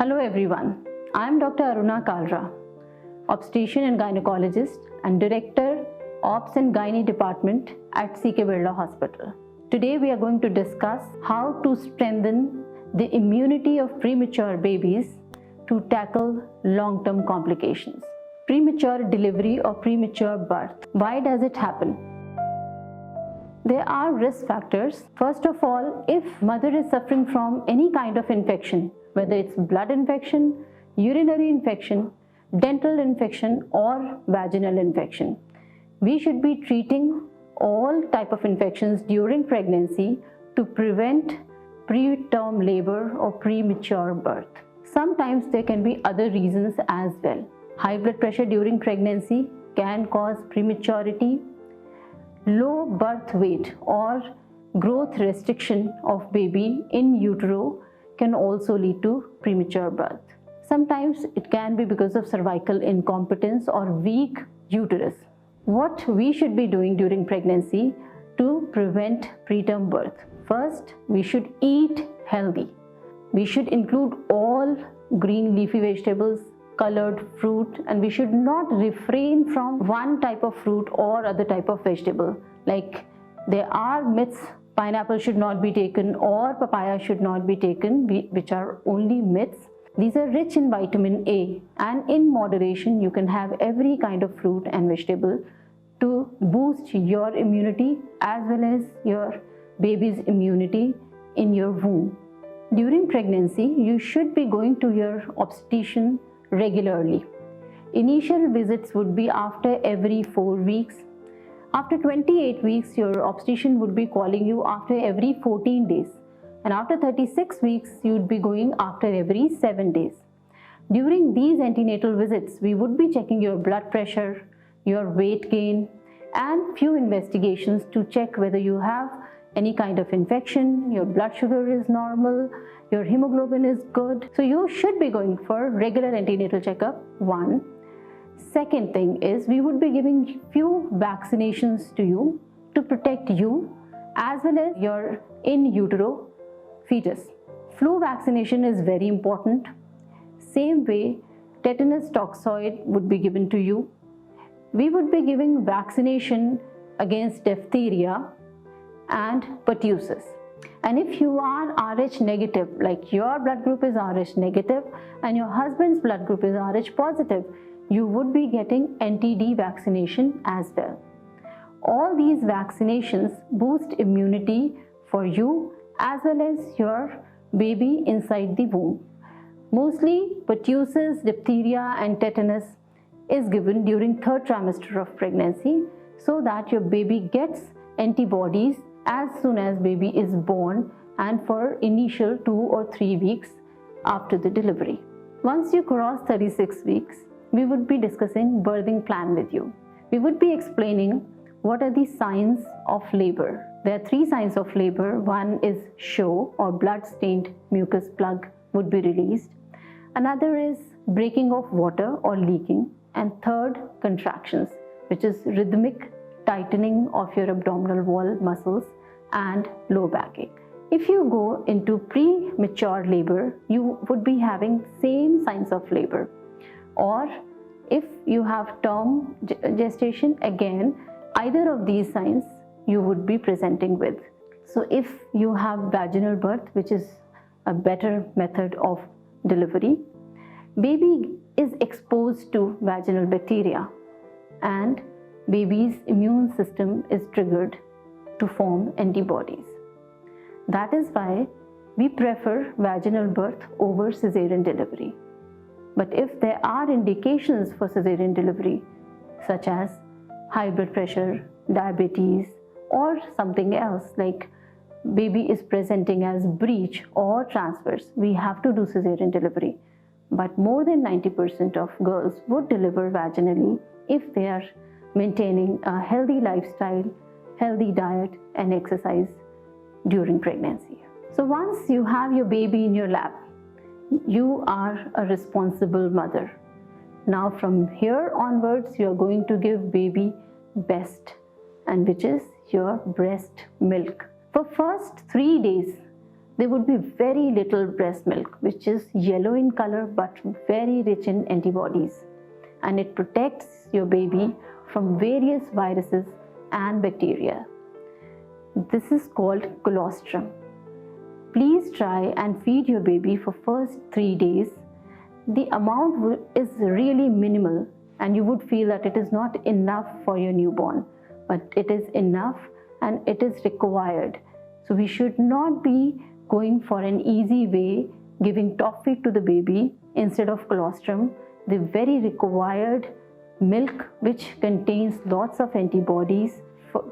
Hello everyone, I am Dr. Aruna Kalra, obstetrician and gynecologist and Director Obs and Gynae Department at CK Birla Hospital. Today we are going to discuss how to strengthen the immunity of premature babies to tackle long-term complications. Premature delivery or premature birth. Why does it happen? There are risk factors. First of all, if mother is suffering from any kind of infection, whether it's blood infection, urinary infection, dental infection or vaginal infection, we should be treating all type of infections during pregnancy to prevent preterm labor or premature birth. Sometimes there can be other reasons as well. High blood pressure during pregnancy can cause prematurity. Low birth weight or growth restriction of baby in utero can also lead to premature birth. Sometimes it can be because of cervical incompetence or weak uterus. What we should be doing during pregnancy to prevent preterm birth? First, we should eat healthy. We should include all green leafy vegetables, colored fruit, and we should not refrain from one type of fruit or other type of vegetable. Like there are myths, pineapple should not be taken or papaya should not be taken, which are only myths. These are rich in vitamin A, and in moderation you can have every kind of fruit and vegetable to boost your immunity as well as your baby's immunity in your womb. During pregnancy, you should be going to your obstetrician regularly. Initial visits would be after every 4 weeks. After 28 weeks, your obstetrician would be calling you after every 14 days. And after 36 weeks, you would be going after every 7 days. During these antenatal visits, we would be checking your blood pressure, your weight gain, and few investigations to check whether you have any kind of infection, your blood sugar is normal, your hemoglobin is good. So you should be going for regular antenatal checkup, one. Second thing is we would be giving few vaccinations to you to protect you as well as your in utero fetus. Flu vaccination is very important. Same way, tetanus toxoid would be given to you. We would be giving vaccination against diphtheria and pertussis. And if you are Rh negative, like your blood group is Rh negative and your husband's blood group is Rh positive, you would be getting anti-D vaccination as well. All these vaccinations boost immunity for you as well as your baby inside the womb. Mostly pertussis, diphtheria and tetanus is given during 3rd trimester of pregnancy so that your baby gets antibodies as soon as baby is born and for initial 2 or 3 weeks after the delivery. Once you cross 36 weeks, we would be discussing birthing plan with you. We would be explaining what are the signs of labor. There are 3 signs of labor. One is show or blood-stained mucus plug would be released. Another is breaking of water or leaking. And third, contractions, which is rhythmic tightening of your abdominal wall muscles and low backache. If you go into premature labor, you would be having same signs of labor. Or if you have term gestation, again, either of these signs you would be presenting with. So if you have vaginal birth, which is a better method of delivery, baby is exposed to vaginal bacteria and baby's immune system is triggered to form antibodies. That is why we prefer vaginal birth over cesarean delivery. But if there are indications for cesarean delivery, such as high blood pressure, diabetes, or something else like baby is presenting as breech or transverse, we have to do cesarean delivery. But more than 90% of girls would deliver vaginally if they are maintaining a healthy lifestyle, healthy diet and exercise during pregnancy. So once you have your baby in your lap, you are a responsible mother. Now from here onwards, you are going to give baby best, and which is your breast milk. For first 3 days, there would be very little breast milk, which is yellow in color but very rich in antibodies, and it protects your baby from various viruses and bacteria. This is called colostrum. Please try and feed your baby for first 3 days. The amount is really minimal and you would feel that it is not enough for your newborn, but it is enough and it is required. So we should not be going for an easy way, giving toffee to the baby instead of colostrum, the very required milk which contains lots of antibodies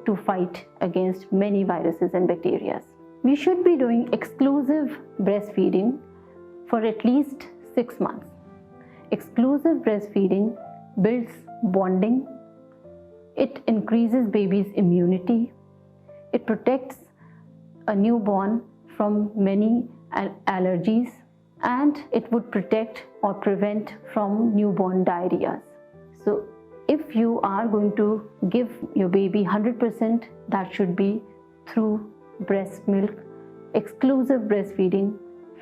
to fight against many viruses and bacteria. We should be doing exclusive breastfeeding for at least 6 months. Exclusive breastfeeding builds bonding, it increases baby's immunity, it protects a newborn from many allergies, and it would protect or prevent from newborn diarrhea. So if you are going to give your baby 100%, that should be through breast milk, exclusive breastfeeding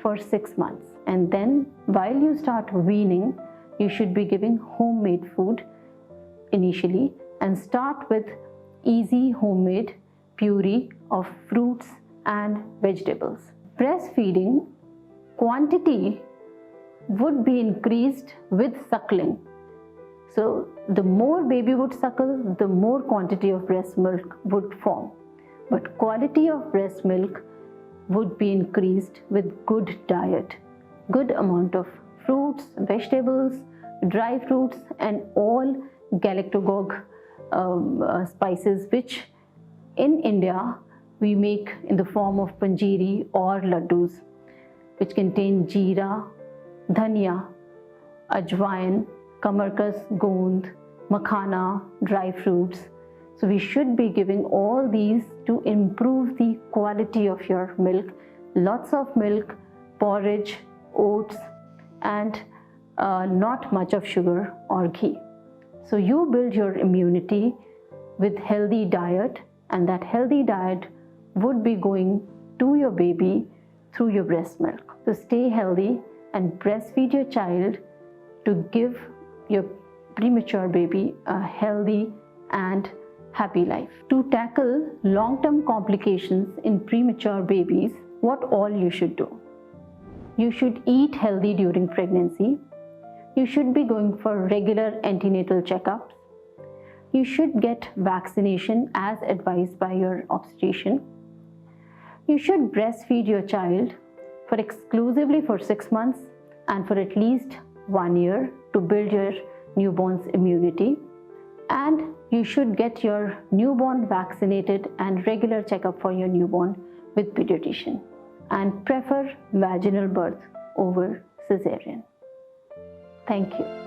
for 6 months. And then while you start weaning, you should be giving homemade food initially, and start with easy homemade puree of fruits and vegetables. Breastfeeding quantity would be increased with suckling. So the more baby would suckle, the more quantity of breast milk would form. But quality of breast milk would be increased with good diet, good amount of fruits, vegetables, dry fruits, and all galactagogue spices, which in India we make in the form of panjiri or laddus, which contain jeera, dhania, ajwain, kamarkas, gond, makhana, dry fruits. So we should be giving all these to improve the quality of your milk. Lots of milk, porridge, oats, and not much of sugar or ghee. So you build your immunity with healthy diet, and that healthy diet would be going to your baby through your breast milk. So stay healthy and breastfeed your child to give your premature baby a healthy and happy life. To tackle long-term complications in premature babies, what all you should do? You should eat healthy during pregnancy. You should be going for regular antenatal checkups. You should get vaccination as advised by your obstetrician. You should breastfeed your child for exclusively for 6 months and for at least 1 year to build your newborn's immunity. And you should get your newborn vaccinated and regular checkup for your newborn with pediatrician, and prefer vaginal birth over cesarean. Thank you.